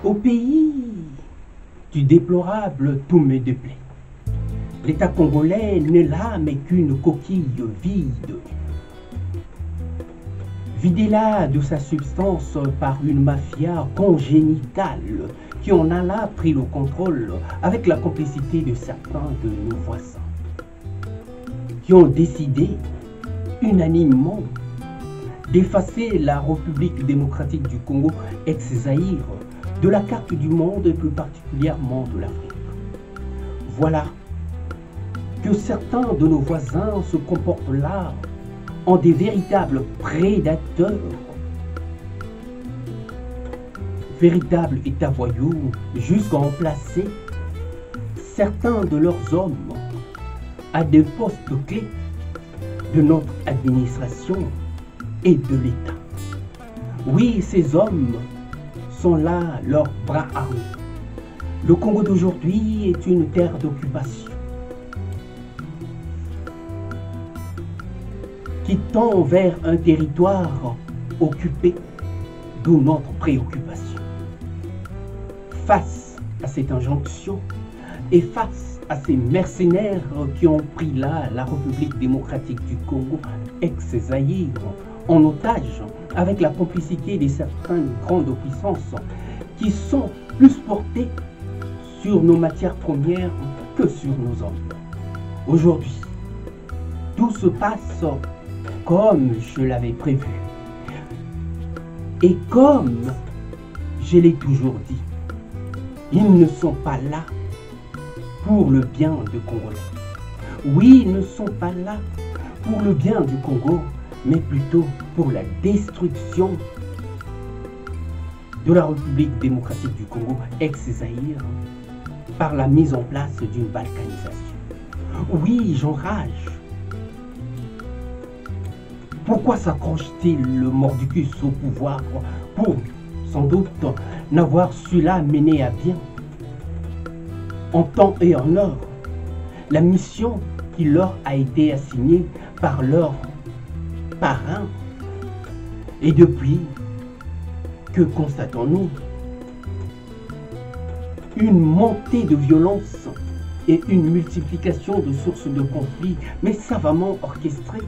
Au pays du déplorable tout me déplaît. L'État congolais n'est là mais qu'une coquille vide. Vidée-là de sa substance par une mafia congénitale qui en a là pris le contrôle avec la complicité de certains de nos voisins, qui ont décidé unanimement d'effacer la République démocratique du Congo, ex-Zaïre, de la carte du monde et plus particulièrement de l'Afrique. Voilà que certains de nos voisins se comportent là en des véritables prédateurs, véritables états voyous, jusqu'à en placer certains de leurs hommes à des postes clés de notre administration et de l'État. Oui, ces hommes sont là, leurs bras armés. Le Congo d'aujourd'hui est une terre d'occupation qui tend vers un territoire occupé, d'où notre préoccupation. Face à cette injonction et face à ces mercenaires qui ont pris là la République démocratique du Congo, ex-Zaïre, en otage, avec la complicité de certaines grandes puissances qui sont plus portées sur nos matières premières que sur nos hommes. Aujourd'hui, tout se passe comme je l'avais prévu. Et comme je l'ai toujours dit, ils ne sont pas là pour le bien du Congolais. Oui, ils ne sont pas là pour le bien du Congo, mais plutôt pour la destruction de la République démocratique du Congo, ex-Zaïre, par la mise en place d'une balkanisation. Oui, j'enrage. Pourquoi s'accroche-t-il le mordicus au pouvoir pour, sans doute, n'avoir su là mener à bien, en temps et en heure, la mission qui leur a été assignée par leur parrain? Et depuis, que constatons-nous? Une montée de violence et une multiplication de sources de conflits, mais savamment orchestrées.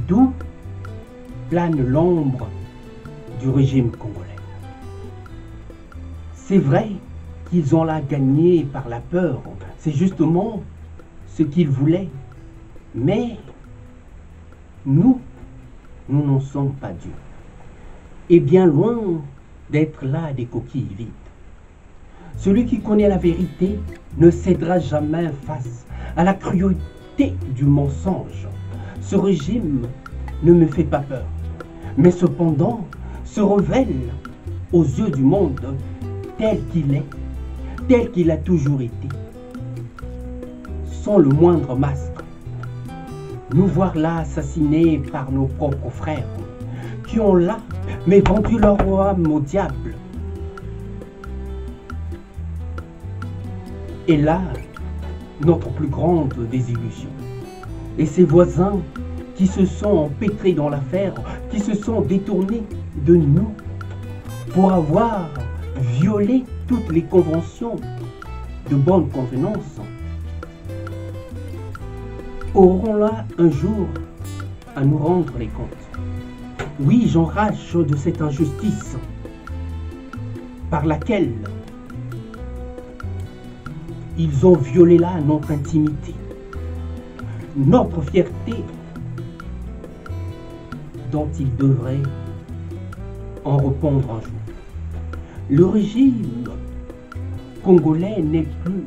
D'où plane l'ombre du régime congolais. C'est vrai qu'ils ont là gagné par la peur, c'est justement ce qu'ils voulaient, mais nous n'en sommes pas dieux. Et bien loin d'être là des coquilles vides. Celui qui connaît la vérité ne cédera jamais face à la cruauté du mensonge. Ce régime ne me fait pas peur, mais cependant se révèle aux yeux du monde tel qu'il est, tel qu'il a toujours été, sans le moindre masque. Nous voir là assassinés par nos propres frères, qui ont là, mais vendu leur âme au diable. Et là, notre plus grande désillusion. Et ses voisins qui se sont empêtrés dans l'affaire, qui se sont détournés de nous pour avoir violé toutes les conventions de bonne convenance, auront là un jour à nous rendre les comptes. Oui, j'enrage de cette injustice par laquelle ils ont violé là notre intimité, notre fierté dont ils devraient en répondre un jour. Le régime congolais n'est plus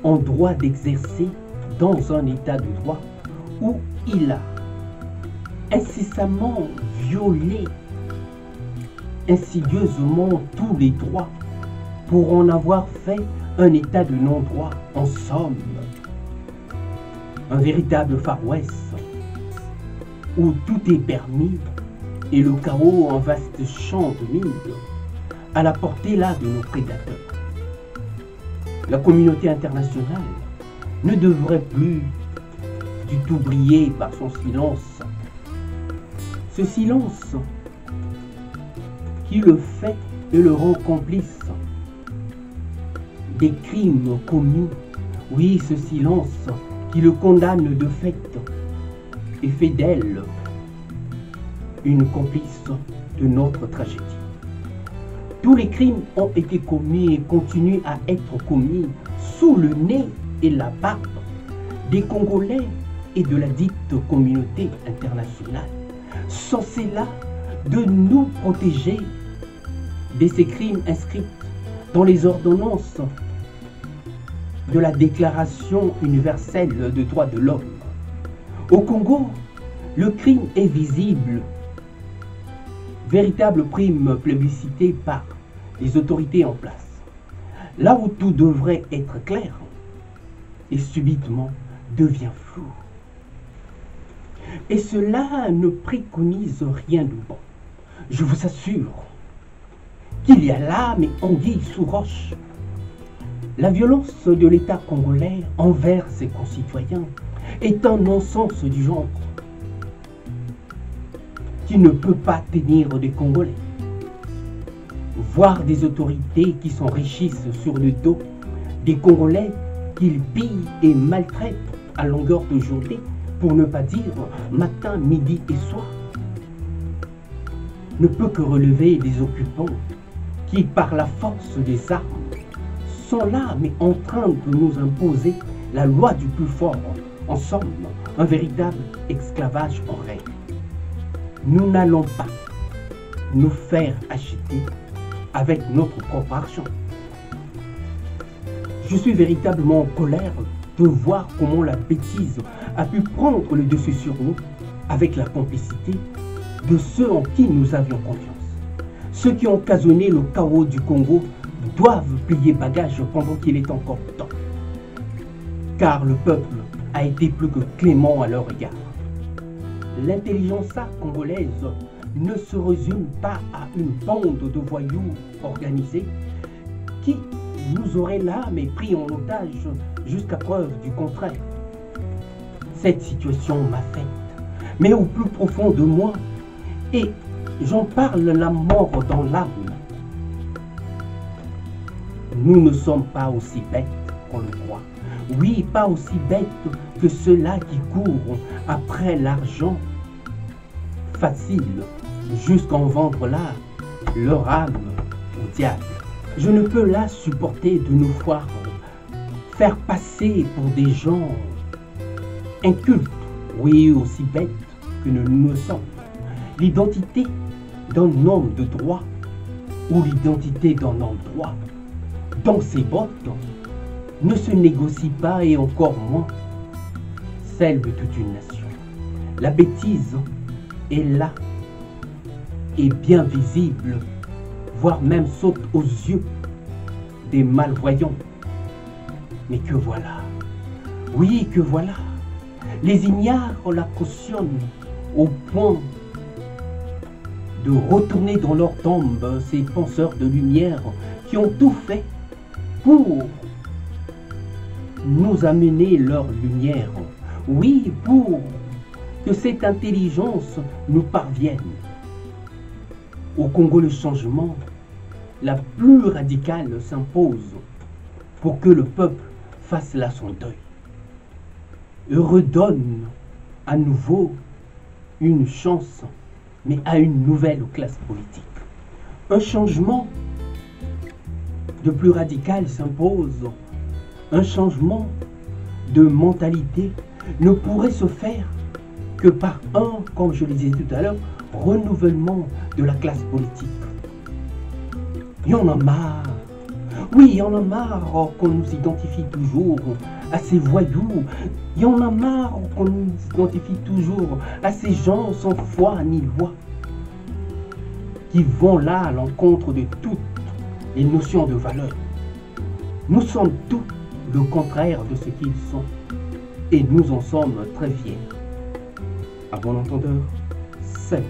en droit d'exercer dans un état de droit où il a incessamment violé insidieusement tous les droits pour en avoir fait un état de non-droit. En somme, un véritable Far West où tout est permis et le chaos en vaste champ de mine à la portée là de nos prédateurs. La communauté internationale ne devrait plus du tout briller par son silence Ce silence qui le fait et le rend complice des crimes commis. Oui, ce silence qui le condamne de fait et fait d'elle une complice de notre tragédie. Tous les crimes ont été commis et continuent à être commis sous le nez et la barbe des Congolais et de la dite communauté internationale, censée là de nous protéger de ces crimes inscrits dans les ordonnances de la Déclaration universelle des droits de l'homme. Au Congo, le crime est visible, véritable crime plébiscité par les autorités en place. Là où tout devrait être clair, et subitement devient flou. Et cela ne préconise rien de bon. Je vous assure qu'il y a là, mais anguille sous roche. La violence de l'État congolais envers ses concitoyens est un non-sens du genre qui ne peut pas tenir des Congolais. Voir des autorités qui s'enrichissent sur le dos des Congolais qu'ils pillent et maltraitent à longueur de journée, pour ne pas dire matin, midi et soir, ne peut que relever des occupants qui, par la force des armes, sont là, mais en train de nous imposer la loi du plus fort. En somme, un véritable esclavage en règle. Nous n'allons pas nous faire acheter avec notre propre argent. Je suis véritablement en colère de voir comment la bêtise a pu prendre le dessus sur nous avec la complicité de ceux en qui nous avions confiance. Ceux qui ont occasionné le chaos du Congo doivent plier bagage pendant qu'il est encore temps. Car le peuple a été plus que clément à leur égard. L'intelligentsia congolaise ne se résume pas à une bande de voyous organisés qui nous auraient là mais pris en otage jusqu'à preuve du contraire. Cette situation m'affecte, mais au plus profond de moi, et j'en parle la mort dans l'âme. Nous ne sommes pas aussi bêtes qu'on le croit. Oui, pas aussi bêtes que ceux-là qui courent après l'argent facile jusqu'à en vendre là leur âme au diable. Je ne peux là supporter de nous voir faire passer pour des gens incultes, oui, aussi bêtes que nous le sommes. L'identité d'un homme de droit ou l'identité d'un endroit dans ses bottes ne se négocie pas, et encore moins celle de toute une nation. La bêtise est là et bien visible, voire même saute aux yeux des malvoyants. Mais que voilà, oui que voilà, les ignares la cautionnent au point de retourner dans leur tombe ces penseurs de lumière qui ont tout fait pour nous amener leur lumière. Oui, pour que cette intelligence nous parvienne. Au Congo, le changement, la plus radicale, s'impose pour que le peuple fasse là son deuil et redonne à nouveau une chance, mais à une nouvelle classe politique. Un changement de plus radical s'impose. Un changement de mentalité ne pourrait se faire que par un, comme je le disais tout à l'heure, renouvellement de la classe politique. Il y en a marre. Oui, il y en a marre qu'on nous identifie toujours à ces voyous. Il y en a marre qu'on nous identifie toujours à ces gens sans foi ni loi qui vont là à l'encontre de toutes les notions de valeur. Nous sommes tous le contraire de ce qu'ils sont et nous en sommes très fiers. À bon entendeur, salut.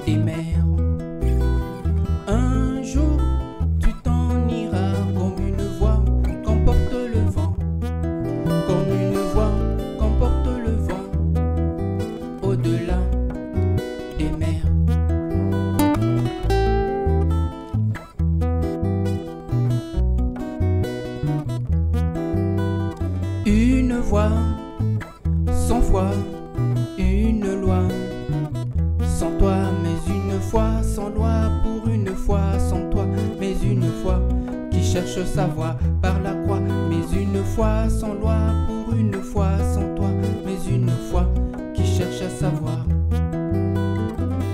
des mers. Un jour, tu t'en iras comme une voix qu'emporte le vent, comme une voix qu'emporte le vent, au-delà des mers. Une voix, sans foi, une loi, sans toi, mais une foi, sans loi, pour une fois, sans toi, mais une foi, qui cherche sa voie par la croix, mais une foi, sans loi, pour une fois, sans toi, mais une foi, qui cherche à savoir.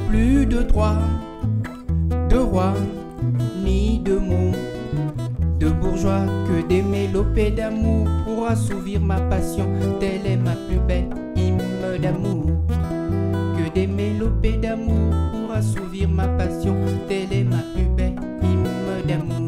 Plus de droit, de roi, ni de mots, de bourgeois, que des mélopées d'amour pour assouvir ma passion, telle est ma plus belle hymne d'amour. Que des mélopées d'amour pour assouvir ma passion, telle est ma plus belle hymne d'amour.